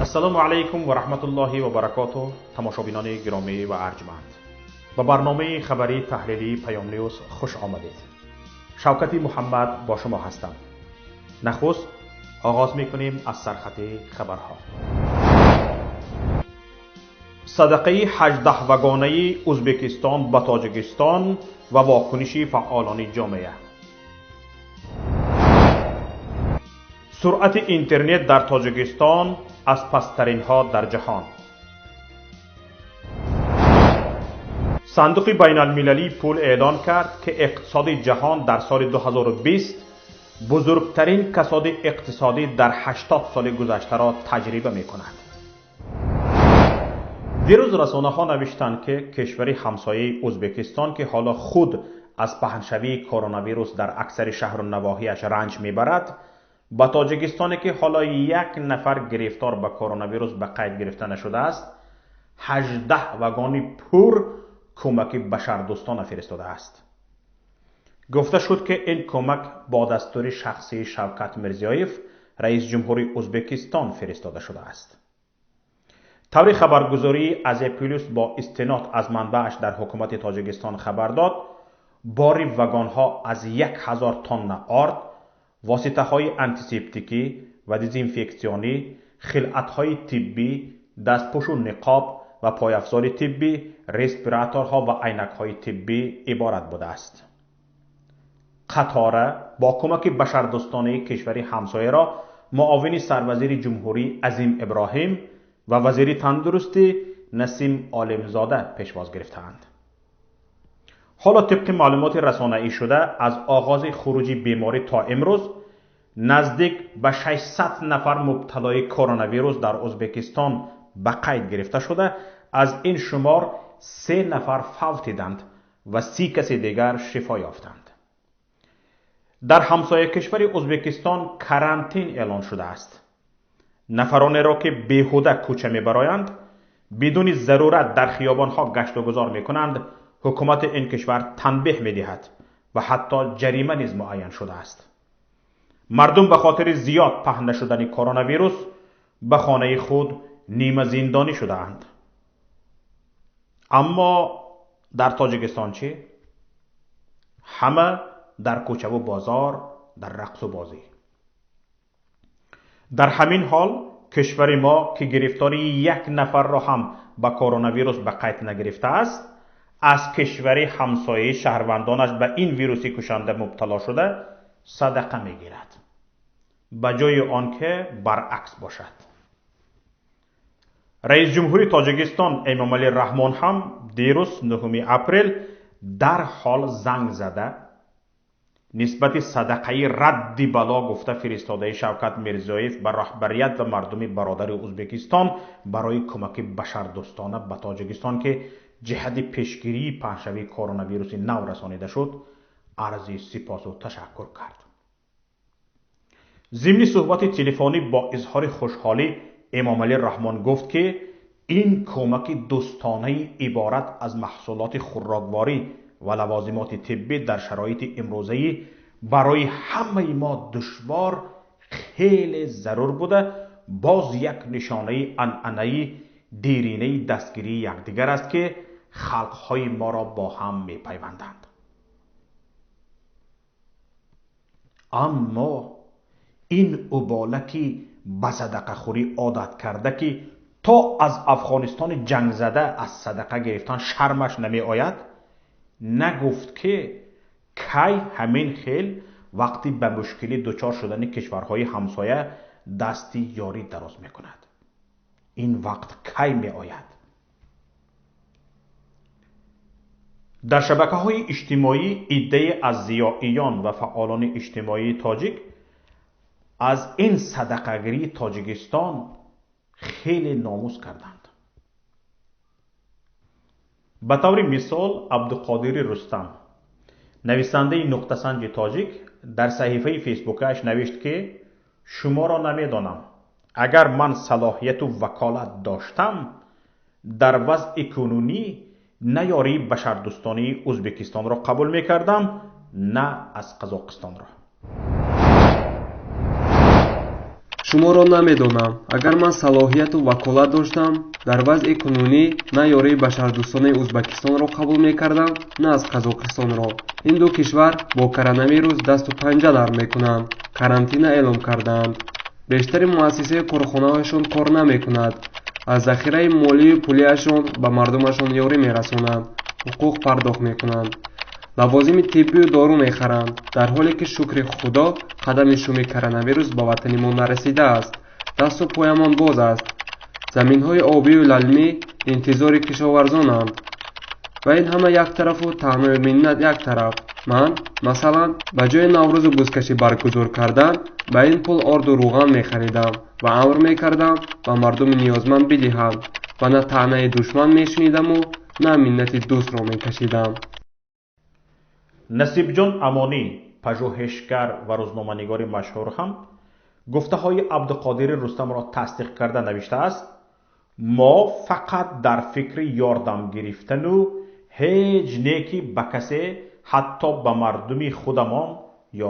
السلام علیکم و رحمت الله و برکاته. تماشابینان گرامی و ارجمند، به برنامه خبری تحلیلی پیام نیوز خوش آمدید. شوکت محمد با شما هستم. نخست آغاز میکنیم از سرخط خبرها. صدقه 18 وگانه ازبکستان به تاجیکستان و واکنش فعالان جامعه. سرعت اینترنت در تاجیکستان از پسترین ها در جهان. صندوق بین المللی پول اعلان کرد که اقتصاد جهان در سال 2020 بزرگترین کساد اقتصادی در 80 سال گذشته را تجربه می کند. دیروز رسانه ها نوشتند که کشور همسایه ازبکستان که حالا خود از پهنشوی کرونا ویروس در اکثر شهر و نواحیش رنج میبرد، با تاجیکستانی که حالا یک نفر گرفتار به کرونا ویروس به قید گرفته نشده است، 18 وگان پر کمک بشردوستانه فرستاده است. گفته شد که این کمک با دستور شخصی شوکت میرزیایف رئیس جمهوری ازبکستان فرستاده شده است. طور خبرگزاری از پولس با استناد از منبعش در حکومت تاجیکستان خبر داد باری وگان ها از 1000 تن آرد، واسطه های انتیسپتیکی و دیزینفکسیونی، خلعت های طبی، دستپوش و نقاب و پایافزار طبی، ریسپیراتورها و عینک های طبی عبارت بوده است. قطار با کمک بشردوستانه کشور همسایه را معاون سروزیر جمهوری عظیم ابراهیم و وزیر تندرستی نسیم عالمزاده پیشواز گرفتند. حالا طبق معلومات رسانه‌ای شده از آغاز خروج بیماری تا امروز نزدیک به 600 نفر مبتلای کرونا ویروس در ازبکستان به قید گرفته شده. از این شمار 3 نفر فوت دیدند و 30 کس دیگر شفا یافتند. در همسایه کشور ازبکستان کرانتین اعلان شده است. نفرانی را که بیهوده کوچه میبرایند، بدون ضرورت در خیابان‌ها گشت و گذار میکنند، حکومت این کشور تنبیه میدهد و حتی جریمه نیز معین شده است. مردم به خاطر زیاد پهن شدن کرونا ویروس به خانه خود نیمه زندانی شده اند. اما در تاجیکستان چه؟ همه در کوچه و بازار، در رقص و بازی. در همین حال کشور ما که گرفتاری یک نفر را هم با کرونا ویروس به قید نگرفته است، از کشور همسایه شهروندانش به این ویروسی کشنده مبتلا شده صدقه میگیرد، به جای آنکه برعکس باشد. رئیس جمهوری تاجیکستان امامعلی رحمان هم دیروز 9 اپریل در حال زنگ زده نسبت صدقه رد بلا گفته فرستاده شوکت میرزیایف به رهبریت و مردم برادر ازبکستان برای کمک بشردوستانه به تاجیکستان که جهت پیشگیری پهنشوی کرونا ویروس نو رسانیده شد، عرض سپاس و تشکر کرد. ضمن صحبت تلفنی با اظهار خوشحالی امامعلی رحمان گفت که این کمک دوستانه عبارت از محصولات خوراکواری و لوازمات طبی در شرایط امروزه برای همه ما دشوار خیلی ضرور بوده، باز یک نشانه عنعنه‌ای دیرینه دستگیری یکدیگر است که خلقهای ما را با هم می پیوندند. اما این ابالکی به صدقه خوری عادت کرده که تا از افغانستان جنگ زده از صدقه گرفتن شرمش نمی آید، نگفت که کی همین خیل وقتی به مشکلی دچار شدن کشورهای همسایه دستی یاری دراز می کند. این وقت کی می آید؟ در شبکه‌های اجتماعی عده از ضیائیان و فعالان اجتماعی تاجیک از این صدقه‌گیری تاجیکستان خیلی ناموس کردند. به طور مثال عبدالقادر رستم، نویسنده نقطه سنج تاجیک، در صحیفه فیسبوکش نوشت که شما را نمیدانم، اگر من صلاحیت و وکالت داشتم در وضع کنونی نه یاری بشردوستانی ازبکستان را قبول میکردم نه از قزاقستان را. шуморо намедонам. Агар ман салоҳияту ваколат доштам, дар вазъи кунунӣ на ёрии башардӯстонаи Узбекистонро қабул мекардам, на аз Қазоқистонро. Ин ду кишвар бо коронавирус дасту панҷа нарм мекунанд. Карантина эълом кардаанд. бештари муассисаи корхонаҳояшон кор намекунад. аз захираи молию пулияшон ба мардумашон ёрӣ мерасонанд, ҳуқуқ пардохт мекунанд, лавозими тиббию дору мехаранд, дар ҳоле ки шукри худо қадами шуми коронавирус ба ватани мо нарасидааст. дасту поямон боз аст. заминҳои обию лалмӣ интизори кишоварзонанд. ва ин ҳама як тарафу таънои миннат як тараф. ман масалан ба ҷои наврӯзу бузкашӣ баргузор кардан ба ин пул орду рӯған мехаридам ва амр мекардам ба мардуми ниёзманд бидиҳанд ва на таънаи душман мешунидаму на миннати дӯстро мекашидам. насибҷон амонӣ, пажӯҳешгар ва рӯзноманигори машҳур ҳам гуфтаҳои абдуқодири рустамро тасдиқ карда навиштааст: мо фақат дар фикри ёрдам гирифтану ҳеҷ неки ба касе, ҳатто ба мардуми худамон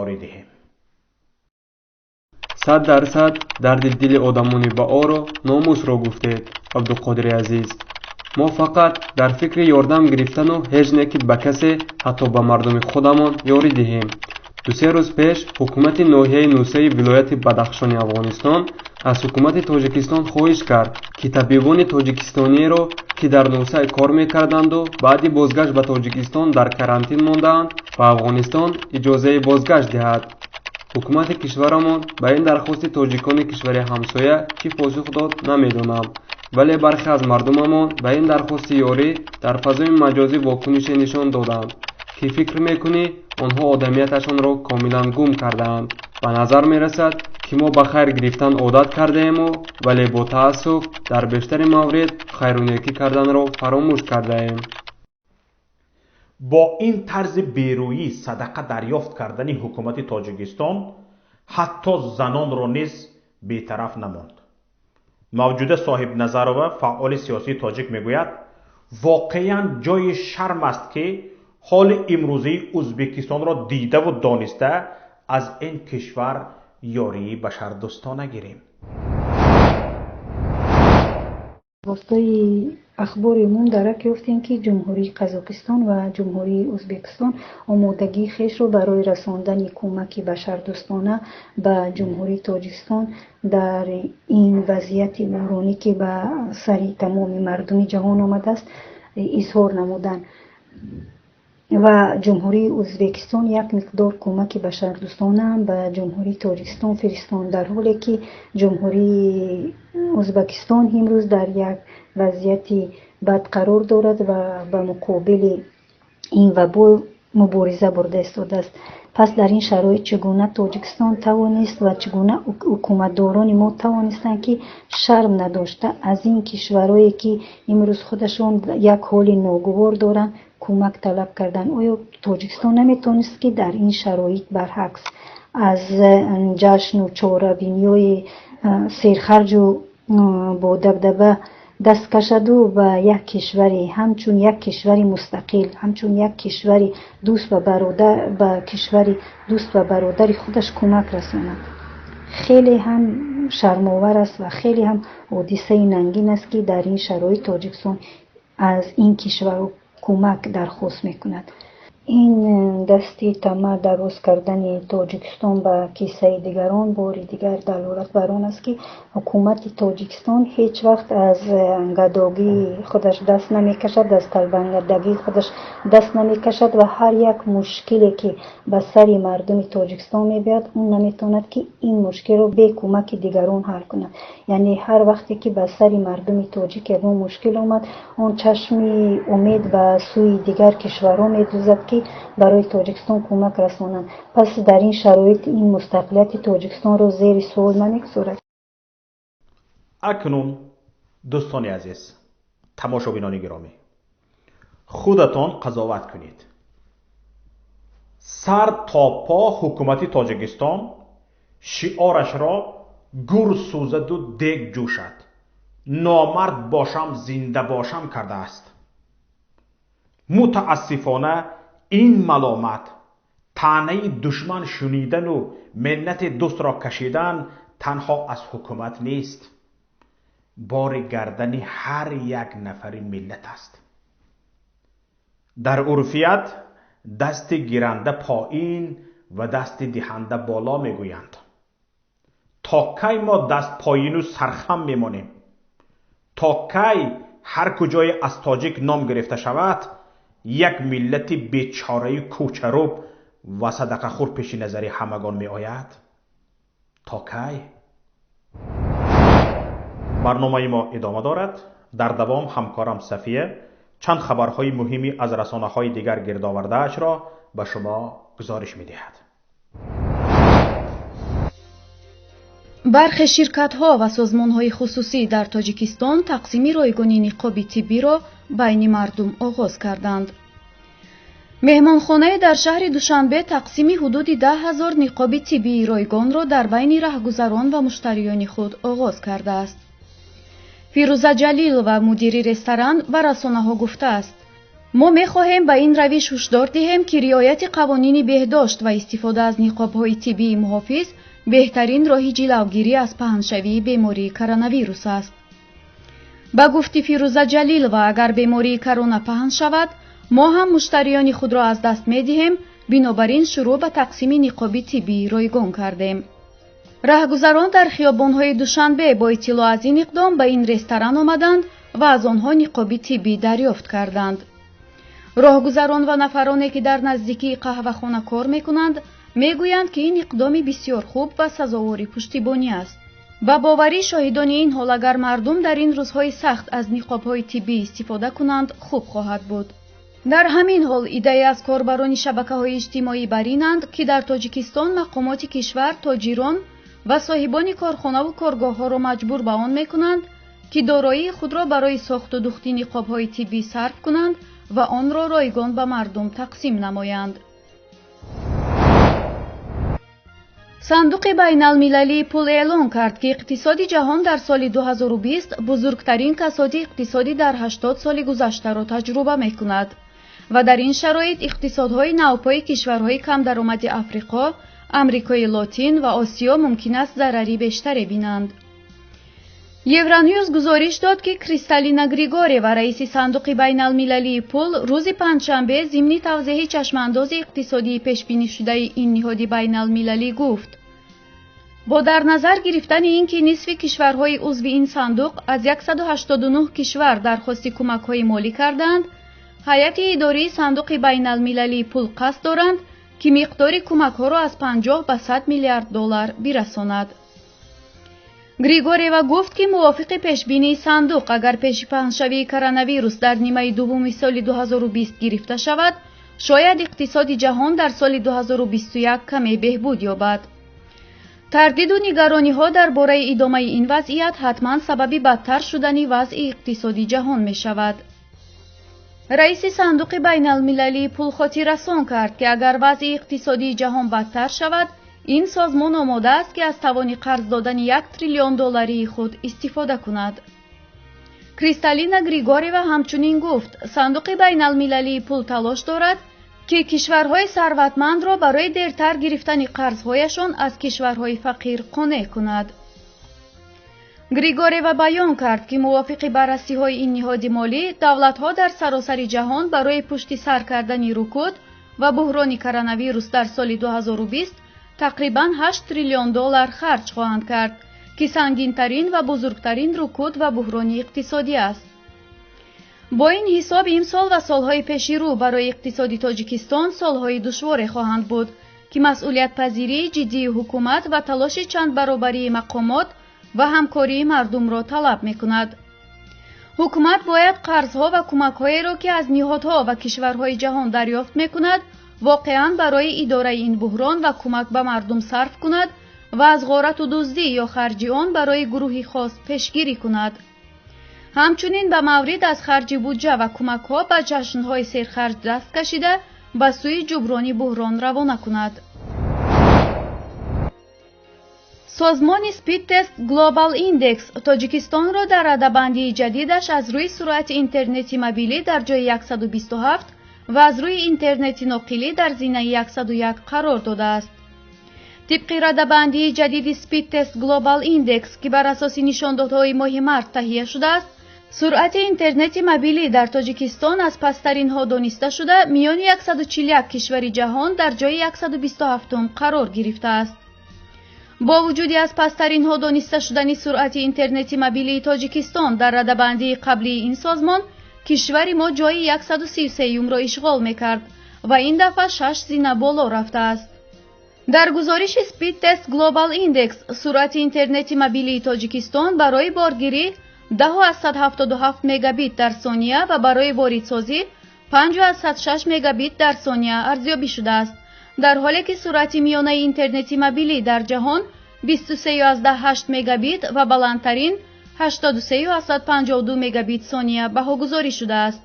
ёрӣ диҳем. 100% дарди дили одамони баоро номусро гуфтед, абдуқодири азиз. мо фақат дар фикри ёрдам гирифтану ҳеҷ неки ба касе, ҳатто ба мардуми худамон ёрӣ диҳем. 2-3 рӯз пеш ҳукумати ноҳияи нусаи вилояти Бадахшони Афғонистон аз ҳукумати Тоҷикистон хоҳиш кард, ки табибони тоҷикистониеро, ки дар нусаи кор мекарданду баъди бозгашт ба Тоҷикистон дар карантин мондаанд, ба Афғонистон иҷозаи бозгашт диҳад. ҳукумати кишварамон ба ин дархости тоҷикони кишвари ҳамсоя чӣ посух дод намедонам, вале бархе аз мардумамон ба ин дархости ёрӣ дар фазои маҷозӣ вокунише нишон доданд, ки фикр мекунӣ онҳо одамияташонро комилан гум кардаанд. ба назар мерасад, ки мо ба хайр гирифтан одат кардаему, вале бо таассуф дар бештари маврид хайрунекӣ карданро фаромӯш кардаем. бо ин тарзи берӯӣ садақа дарёфт кардани ҳукумати Тоҷикистон ҳатто занонро низ бетараф намонд. мавҷуда соҳибназарова, фаъоли сиёсии тоҷик, мегӯяд: воқеан ҷои шарм аст ки ҳоли имрӯзаи Ӯзбекистонро дидаву дониста аз ин кишвар ёрии башардӯстона гирем. востаи ахбори умум дарак ёфтем, ки ҷумҳурии Қазоқистон ва ҷумҳурии Ӯзбекистон омодагии хешро барои расондани кӯмаки башардӯстона ба ҷумҳурии Тоҷикистон дар ин вазъияти бӯронӣ, ки ба сари тамоми мардуми ҷаҳон омадааст, изҳор намуданд. ва ҷумҳурии Ӯзбекистон як миқдор кӯмаки башардӯстона ҳам ба ҷумҳурии Тоҷикистон фиристонд, дар ҳоле ки ҷумҳурии Ӯзбекистон имрӯз дар як вазъияти бад қарор дорад ва ба муқобили ин вабо мубориза бурда истодааст. пас дар ин шароит чӣ гуна Тоҷикистон тавонист ва чӣ гуна ҳукуматдорони мо тавонистанд ки шарм надошта аз ин кишварое ки имрӯз худашон як ҳоли ногувор доранд кӯмак талаб карданд. оё Тоҷикистон наметавонист ки дар ин шароит баръакс аз ҷашну чоравиниҳои серхарҷу бо дабдаба даст кашаду ба як кишвари ҳамчун як кишвари мустақил, ҳамчун як кишвари дӯст ва бародар ба кишвари дӯст ва бародари худаш кӯмак расонад? хеле ҳам шармовар аст ва хеле ҳам ҳодисаи нангин аст ки дар ин шароит Тоҷикистон аз ин кишвар кӯмак дархост мекунад. ин дасти тама дароз кардани Тоҷикистон ба киссаи дигарон бори дигар далолат бар он аст ки ҳукумати Тоҷикистон ҳеҷ вақт аз гадогии худаш даст намекашад, аз талбангадагии худаш даст намекашад ва ҳар як мушкиле ки ба сари мардуми Тоҷикистон мебиёд, он наметавонад ки ин мушкилро бе кӯмаки дигарон ҳал кунад. яъне ҳар вақте ки ба сари мардуми тоҷик ягон мушкил омад, он чашми умед ба сӯи дигар кишварҳо медӯзад ки барои Тоҷикистон кӯмак расонанд. пас дар ин шароит ин мустақилияти Тоҷикистонро зери суол намегузорад. акнун дӯстони азиз, тамошобинони гиромӣ, худатон қазоват кунед. сар то по ҳукумати Тоҷикистон шиорашро гур сӯзаду дег ҷӯшад, номард бошам зинда бошам кардааст. мутаассифона ин маломат, таънаи душман шунидану миннати дӯстро кашидан تنها از حکومت نیست، بار گردن هر یک نفر ملت است. در عرفیت دست گیرنده پایین و دست دهنده بالا میگویند. تا کی ما دست پایین و سرخم میمانیم؟ تا کی هر کجای از تاجیک نام گرفته شود یک ملت بیچاره کوچروب و صدقه خور پیش نظر همگان می آید؟ تا کی؟ برنامه ما ادامه دارد. در دوام همکارم صفیه چند خبرهای مهمی از رسانه‌های دیگر گرد آورده اش را به شما گزارش می دهد. برخی شرکت‌ها و سازمان‌های خصوصی در تاجیکستان تقسیم رایگانی نقاب طبی را بین مردم آغاز کردند. مهمانخانه در شهر دوشنبه تقسیم حدود 10,000 نقاب طبی رایگان را در بین راهگذران و مشتریان خود آغاز کرده است. فیروزه جلیل و مدیر رستوران و رسانه‌ها گفته است: ما می‌خواهیم به این روش هشدار دهیم که رعایت قوانین بهداشت و استفاده از نقاب‌های طبی محافظ بهترین راه جلوگیری از پهنشوی بیماری کرونا ویروس است. با گفت فیروزه جلیل و اگر بیماری کرونا پهن شود ما هم مشتریان خود را از دست می‌دهیم، بنابراین شروع به تقسیم نقاب طبی رایگان کردیم. راهگذران در خیابان‌های دوشنبه با اطلاع از این اقدام به این رستوران آمدند و از آنها نقاب طبی دریافت کردند. راهگذران و نفرانی که در نزدیکی قهوه‌خانه کار می‌کنند میگویند که این اقدام بسیار خوب و سزاوار پشتیبانی است. با باوری شاهدان این حال اگر مردم در این روزهای سخت از نقاب‌های طبی استفاده کنند خوب خواهد بود. در همین حال ایده از کاربران شبکه‌های اجتماعی برینند که در تاجیکستان مقامات کشور تاجران و صاحبان کارخانه و کارگاه‌ها را مجبور به آن می‌کنند که دارایی خود را برای ساخت و دوخت نقاب‌های طبی صرف کنند و آن را رایگان به مردم تقسیم نمایند. صندوق بین المللی پول اعلام کرد که اقتصاد جهان در سال 2020 بزرگترین کساد اقتصادی در 80 سال گذشته را تجربه می‌کند و در این شرایط اقتصادهای نوپای کشورهای کم درآمد افریقا، امریکای لاتین و آسیا ممکن است ضرری بیشتری بینند. یورونیوز گزارش داد که کریستالینا گریگوریوا رئیس صندوق بین المللی پول روز پنجشنبه ضمن توضیح چشمانداز اقتصادی پیشبینی شده این نهاد بین المللی گفت: با در نظر گرفتن اینکه نصف کشورهای عضو این صندوق از 189 کشور درخواست کمک‌های مالی کردند، هیئت اداری صندوق بین المللی پول قصد دارند که مقدار کمک‌ها را از 50 به 100 میلیارد دلار برساند. گریگوریوا گفت که موافق پیشبینی صندوق اگر پیش پهنشوی کرونا ویروس در نیمه دوم سال 2020 گرفته شود، شاید اقتصاد جهان در سال 2021 کمی بهبود یابد. تردید و نگرانی‌ها درباره ادامه این وضعیت حتما سبب بدتر شدن وضع اقتصادی جهان می شود. رئیس صندوق بین المللی پول خاطر رسان کرد که اگر وضع اقتصادی جهان بدتر شود، این سازمان آماده است که از توان قرض دادن 1 تریلیون دلاری خود استفاده کند. کریستالینا گریگوریوا همچنین گفت صندوق بین المللی پول تلاش دارد که کشورهای ثروتمند را برای دیرتر گرفتن قرضهایشان از کشورهای فقیر قانع کند. گریگوریوا بیان کرد که موافق بررسی‌های این نهاد مالی، دولت‌ها در سراسر جهان برای پشت سر کردن رکود و بحران کرونا ویروس در سال 2020 تقریباً 8 تریلیون دلار خرج خواهند کرد که سنگین‌ترین و بزرگترین رکود و بحران اقتصادی است. با این حساب امسال و سالهای پیش رو برای اقتصاد تاجیکستان سالهای دشوار خواهند بود که مسئولیت پذیری جدی حکومت و تلاش چند برابری مقامات و همکاری مردم را طلب می‌کند. حکومت باید قرض‌ها و کمک‌هایی را که از نهادها و کشورهای جهان دریافت می‌کند واقعاً برای اداره این بحران و کمک به مردم صرف کند و از غارت و دزدی یا خرج آن برای گروهی خاص پیشگیری کند. همچنین به مورد از خرج بودجه و کمک‌ها به جشن‌های سرخرج دست کشیده به سوی جبران بحران روانه کند. سازمان سپید تست گلوبال ایندکس تاجیکستان را در رده‌بندی جدیدش از روی سرعت اینترنت موبیلی در جای 127 و از روی اینترنت ناقلی در زینه 101 قرار داده است. طبق رده‌بندی جدید سپید تست گلوبال ایندکس که بر اساس نشاندادهای ماه مارس تهیه شده است، سرعت اینترنت موبیلی در تاجیکستان از پسترین ها دانسته شده میان 141 کشور جهان در جای 127 قرار گرفته است. با وجود از پسترین ها دانسته شدن سرعت اینترنت موبیلی تاجیکستان در رده‌بندی قبلی این سازمان، کشور ما جای 133 را اشغال میکرد و این دفعه 6 زینه بالا رفته است. در گزارش سپید تست گلوبال ایندکس، سرعت اینترنت موبیلی تاجیکستان برای بارگیری 10.177 مگابیت در ثانیه و برای واردسازی 5.6 مگابیت در ثانیه ارزیابی شده است، در حالی که سرعت میانه اینترنت موبیلی در جهان 23.8 مگابیت و بلندترین 83.52 مگابیت ثانیه بهاگذاری شده است.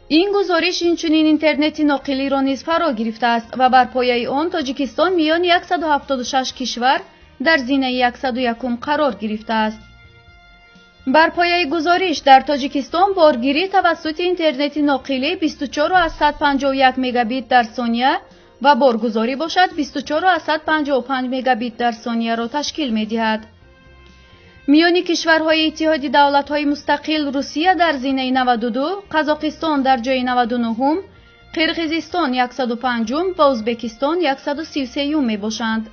این گزارش اینچنین اینترنت ناقلی را نیز فرا گرفته است و بر پایه آن تاجیکستان میان 176 کشور در زینه 101 قرار گرفته است. بر پایه گزارش در تاجیکستان بارگیری توسط اینترنت ناقلی 24.151 مگابیت در ثانیه و بارگذاری باشد 24.155 مگابیت در ثانیه را تشکیل می‌دهد. میان کشورهای اتحادیه دولت‌های مستقل روسیه در زینه 92، قزاقستان در جای 99، قرقیزستان 105 و ازبکستان 133 میباشند.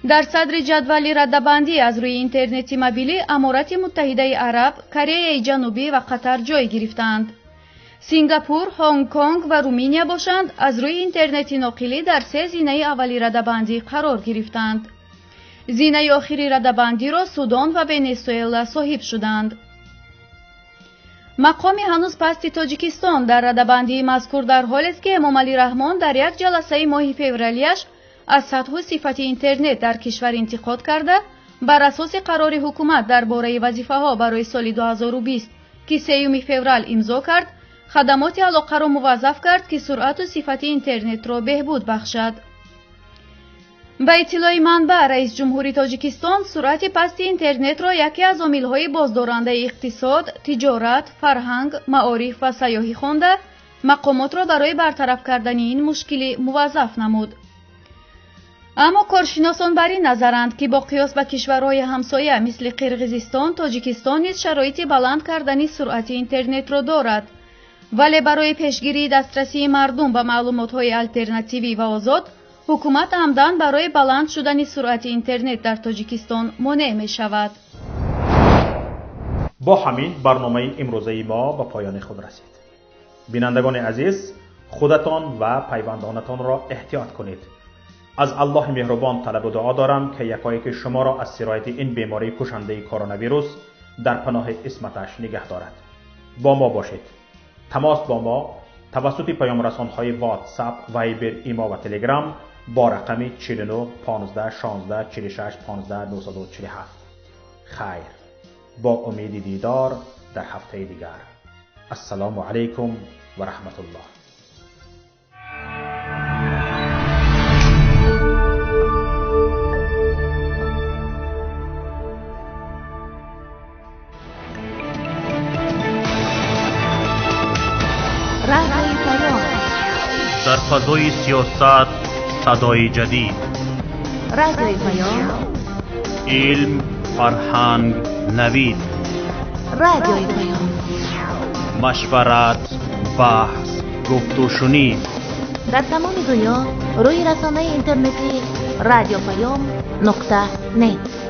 در صدر جدول رده‌بندی از روی اینترنت موبیلی امارات متحده عرب، کره جنوبی و قطر جای گرفتند. سینگاپور، هنگ کنگ و رومانیا باشند از روی اینترنت ناقلی در 3 زینه اولی رده‌بندی قرار گرفتند. زینه آخری رده‌بندی را سودان و ونزوئلا صاحب شدند. مقام هنوز پست تاجیکستان در رده‌بندی مذکور در حالی است که امامعلی رحمان در یک جلسه ماه فوریه‌اش از سطح و صفت اینترنت در کشور انتقاد کرده، بر اساس قرار حکومت درباره وظیفه‌ها برای سال 2020 که 3 فوریه امضا کرد، خدمات علاقه را موظف کرد که سرعت و صفت اینترنت را بهبود بخشد. به اطلاع منبع، رئیس جمهوری تاجیکستان سرعت پست اینترنت را یکی از عامل‌های بازدارنده اقتصاد، تجارت، فرهنگ، معارف و سیاحی خوانده، مقامات را برای برطرف کردن این مشکل موظف نمود. اما کارشناسان بر این نظرند که با قیاس به کشورهای همسایه مثل قرقیزستان، تاجیکستان نیز شرایط بلند کردن سرعت اینترنت را دارد، ولی برای پیشگیری دسترسی مردم به معلومات‌های آلترناتیوی و آزاد، حکومت عمدن برای بلند شدن سرعت اینترنت در تاجیکستان مانع می شود. با همین برنامه امروزه ما به پایان خود رسید. بینندگان عزیز، خودتان و پیوندانتان را احتیاط کنید. از الله مهربان طلب و دعا دارم که یکایک شما را از سرایت این بیماری کشنده کرونا ویروس در پناه عصمتش نگه دارد. با ما باشید. تماس با ما توسط پیام رسان‌های واتساپ، وایبر، ایما و تلگرام با رقم 49 15 16 46 15 947. خیر، با امید دیدار در هفته دیگر. السلام علیکم و رحمت الله. در فضای سیاست صدای جدید. رادیوی پیام. علم، فرهنگ، نوید. رادیوی پیام. مشورت، بحث، گفت و شنید. در تمام دنیا روی رسانه اینترنتی رادیو پیام .net